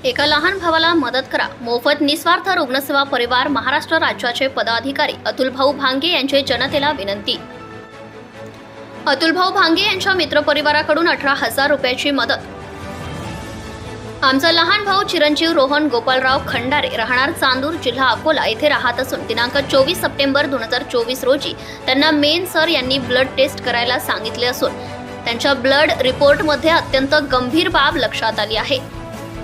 एका लहान भावाला मदत करा. मोफत निस्वार्थ रुग्णसेवा परिवार महाराष्ट्र राज्याचे पदाधिकारी अतुलभाऊ भांगे यांचे जनतेला विनंती. अतुलभाऊ भांगे यांच्या मित्रपरिवाराकडून 18,000 रुपयाची मदत. आमचा लहान भाऊ चिरंजीव रोहन गोपालराव खंडारे राहणार चांदूर जिल्हा अकोला येथे राहत असून दिनांक 24 सप्टेंबर 2024 रोजी त्यांना मेन सर यांनी ब्लड टेस्ट करायला सांगितले असून त्यांच्या ब्लड रिपोर्टमध्ये अत्यंत गंभीर बाब लक्षात आली आहे.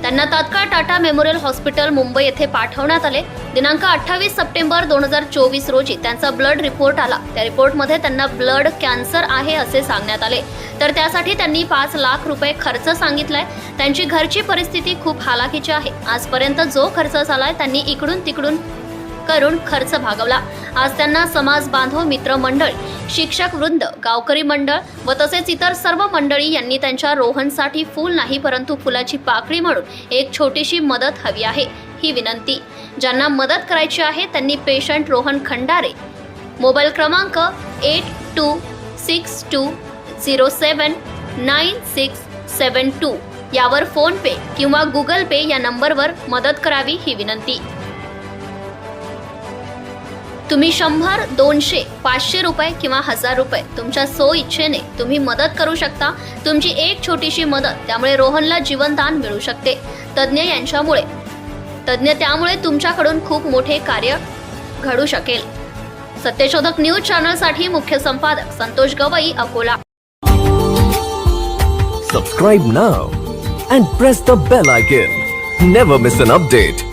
त्यांना तात्काळ टाटा मेमोरियल हॉस्पिटल मुंबई येथे पाठवण्यात आले. दिनांक 28 सप्टेंबर 2024 रोजी त्यांचा ब्लड रिपोर्ट आला. त्या रिपोर्टमध्ये त्यांना ब्लड कॅन्सर आहे असे सांगण्यात आले. तर त्यासाठी त्यांनी 5 लाख रुपये खर्च सांगितलाय. त्यांची घरची परिस्थिती खूप हालाकीची आहे. आजपर्यंत जो खर्च झालाय त्यांनी इकडून तिकडून करून खर्च भागवला. आज त्यांना समाज बांधव मित्रमंडळ, शिक्षक वृंद, गावकरी मंडळ व तसेच इतर सर्व मंडळी यांनी त्यांच्या रोहनसाठी फूल नाही परंतु फुलाची पाकळी म्हणून एक छोटीशी मदत हवी आहे ही विनंती. ज्यांना मदत करायची आहे त्यांनी पेशंट रोहन खंडारे मोबाईल क्रमांक 8262079672 यावर फोन पे किंवा गुगल पे या नंबरवर मदत करावी ही विनंती. तुम्ही 100, 200, 500 रुपये किंवा 1000 रुपये तुमच्या सो इच्छेने तुम्ही मदत करू शकता. तुमची एक छोटीशी मदत त्यामुळे रोहनला जीवनदान मिळू शकते. तज्ञ त्यामुळे तुमच्याकडून खूप मोठे कार्य घडू शकेल. सत्यशोधक न्यूज चॅनलसाठी मुख्य संपादक Santosh Gavai, Akola. Subscribe now and press the bell icon. Never miss an update.